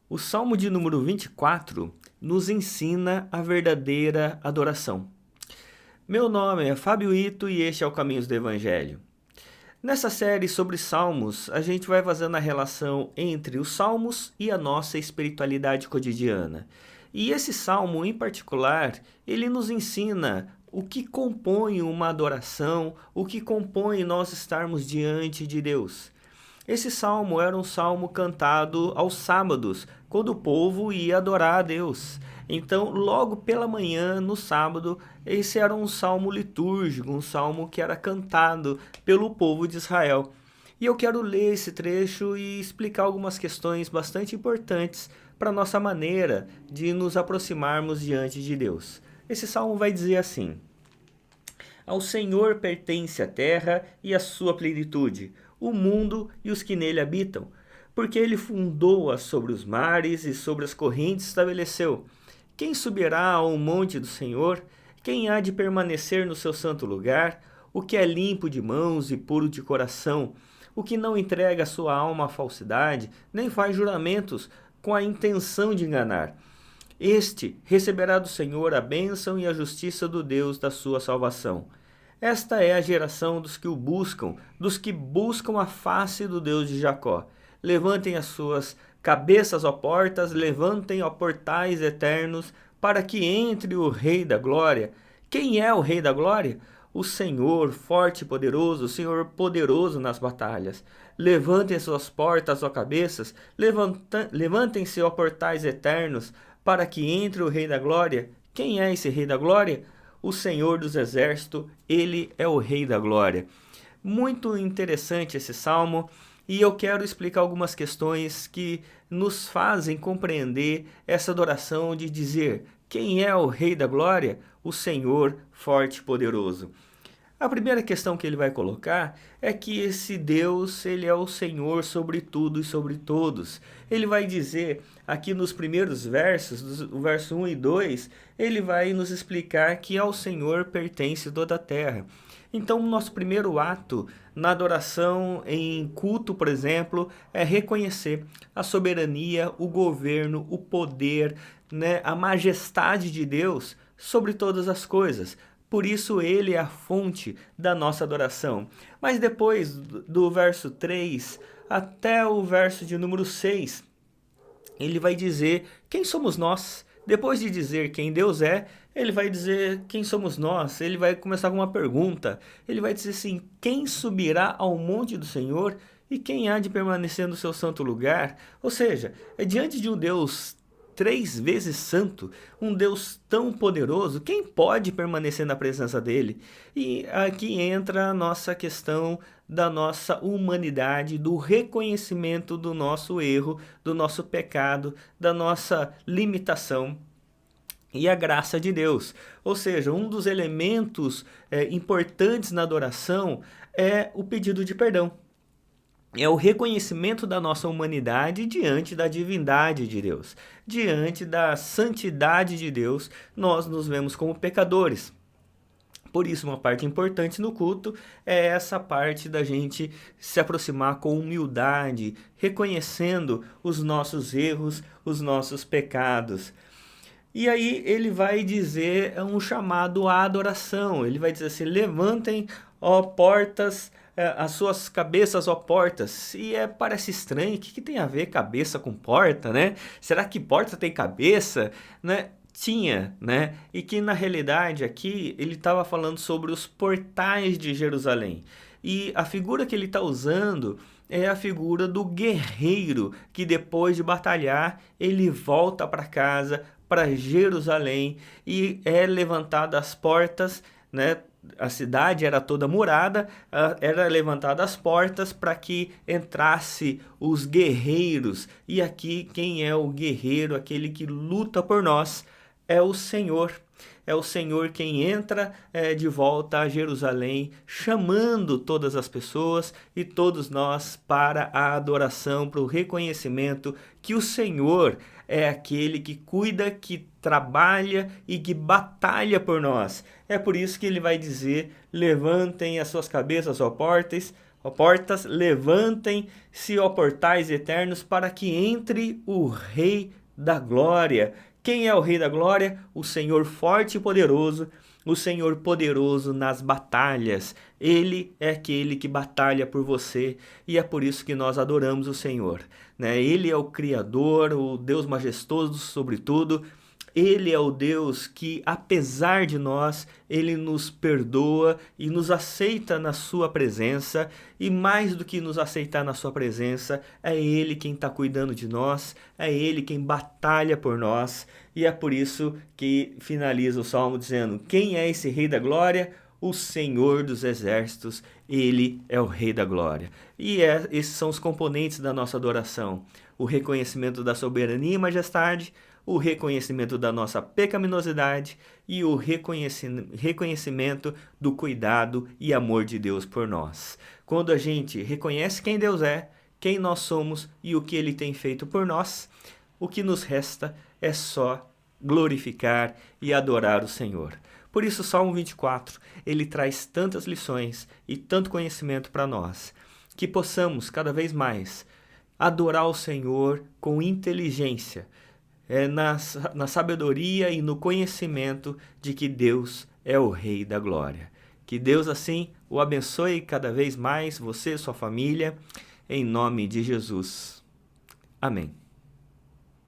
O Salmo de número 24 nos ensina a verdadeira adoração. Meu nome é Fábio Ito e este é o Caminhos do Evangelho. Nessa série sobre salmos, a gente vai fazendo a relação entre os salmos e a nossa espiritualidade cotidiana. E esse salmo em particular, ele nos ensina o que compõe uma adoração, o que compõe nós estarmos diante de Deus. Esse salmo era um salmo cantado aos sábados, quando o povo ia adorar a Deus. Então, logo pela manhã, no sábado, esse era um salmo litúrgico, um salmo que era cantado pelo povo de Israel. E eu quero ler esse trecho e explicar algumas questões bastante importantes para a nossa maneira de nos aproximarmos diante de Deus. Esse salmo vai dizer assim: Ao Senhor pertence a terra e a sua plenitude, o mundo e os que nele habitam, porque ele fundou-a sobre os mares e sobre as correntes estabeleceu. Quem subirá ao monte do Senhor? Quem há de permanecer no seu santo lugar? O que é limpo de mãos e puro de coração, o que não entrega a sua alma à falsidade, nem faz juramentos com a intenção de enganar. Este receberá do Senhor a bênção e a justiça do Deus da sua salvação. Esta é a geração dos que o buscam, dos que buscam a face do Deus de Jacó. Levantem as suas cabeças, ó portas, levantem, ó portais eternos, para que entre o Rei da Glória. Quem é o Rei da Glória? O Senhor, forte e poderoso, o Senhor poderoso nas batalhas. Levantem suas portas, ó cabeças, levantem-se, ó portais eternos, para que entre o Rei da Glória. Quem é esse Rei da Glória? O Senhor dos Exércitos, ele é o Rei da Glória. Muito interessante esse salmo e eu quero explicar algumas questões que nos fazem compreender essa adoração de dizer: quem é o Rei da Glória? O Senhor forte e poderoso. A primeira questão que ele vai colocar é que esse Deus, ele é o Senhor sobre tudo e sobre todos. Ele vai dizer aqui nos primeiros versos, o verso 1 e 2, ele vai nos explicar que ao Senhor pertence toda a terra. Então, o nosso primeiro ato na adoração em culto, por exemplo, é reconhecer a soberania, o governo, o poder, né, a majestade de Deus sobre todas as coisas. Por isso ele é a fonte da nossa adoração. Mas depois do verso 3 até o verso de número 6, ele vai dizer quem somos nós. Depois de dizer quem Deus é, ele vai dizer quem somos nós. Ele vai começar com uma pergunta. Ele vai dizer assim: quem subirá ao monte do Senhor e quem há de permanecer no seu santo lugar? Ou seja, é diante de um Deus 3 vezes santo, um Deus tão poderoso, quem pode permanecer na presença dele? E aqui entra a nossa questão da nossa humanidade, do reconhecimento do nosso erro, do nosso pecado, da nossa limitação e a graça de Deus. Ou seja, um dos elementos importantes na adoração é o pedido de perdão. É o reconhecimento da nossa humanidade diante da divindade de Deus. Diante da santidade de Deus, nós nos vemos como pecadores. Por isso, uma parte importante no culto é essa parte da gente se aproximar com humildade, reconhecendo os nossos erros, os nossos pecados. E aí ele vai dizer um chamado à adoração. Ele vai dizer assim: levantem, ó portas, as suas cabeças, ó portas. E parece estranho, o que tem a ver cabeça com porta, né? Será que porta tem cabeça, né? Tinha, né? E que na realidade aqui ele estava falando sobre os portais de Jerusalém. E a figura que ele está usando é a figura do guerreiro que depois de batalhar ele volta para casa, para Jerusalém, e é levantada as portas, né? A cidade era toda murada, era levantada as portas para que entrasse os guerreiros. E aqui quem é o guerreiro, aquele que luta por nós, é o Senhor. É o Senhor quem entra de volta a Jerusalém, chamando todas as pessoas e todos nós para a adoração, para o reconhecimento que o Senhor é aquele que cuida, que trabalha e que batalha por nós. É por isso que ele vai dizer: levantem as suas cabeças, ó portas, Ó portas, levantem-se, ó portais eternos, para que entre o Rei da Glória. Quem é o Rei da Glória? O Senhor forte e poderoso, o Senhor poderoso nas batalhas. Ele é aquele que batalha por você e é por isso que nós adoramos o Senhor, né? Ele é o Criador, o Deus majestoso sobre tudo. Ele é o Deus que, apesar de nós, Ele nos perdoa e nos aceita na sua presença. E mais do que nos aceitar na sua presença, é Ele quem está cuidando de nós, é Ele quem batalha por nós. E é por isso que finaliza o Salmo dizendo: quem é esse Rei da Glória? O Senhor dos Exércitos, Ele é o Rei da Glória. E esses são os componentes da nossa adoração: o reconhecimento da soberania e majestade, o reconhecimento da nossa pecaminosidade e o reconhecimento do cuidado e amor de Deus por nós. Quando a gente reconhece quem Deus é, quem nós somos e o que Ele tem feito por nós, o que nos resta é só glorificar e adorar o Senhor. Por isso, o Salmo 24, ele traz tantas lições e tanto conhecimento para nós, que possamos cada vez mais adorar o Senhor com inteligência, na sabedoria e no conhecimento de que Deus é o Rei da Glória. Que Deus assim o abençoe cada vez mais, você e sua família, em nome de Jesus. Amém.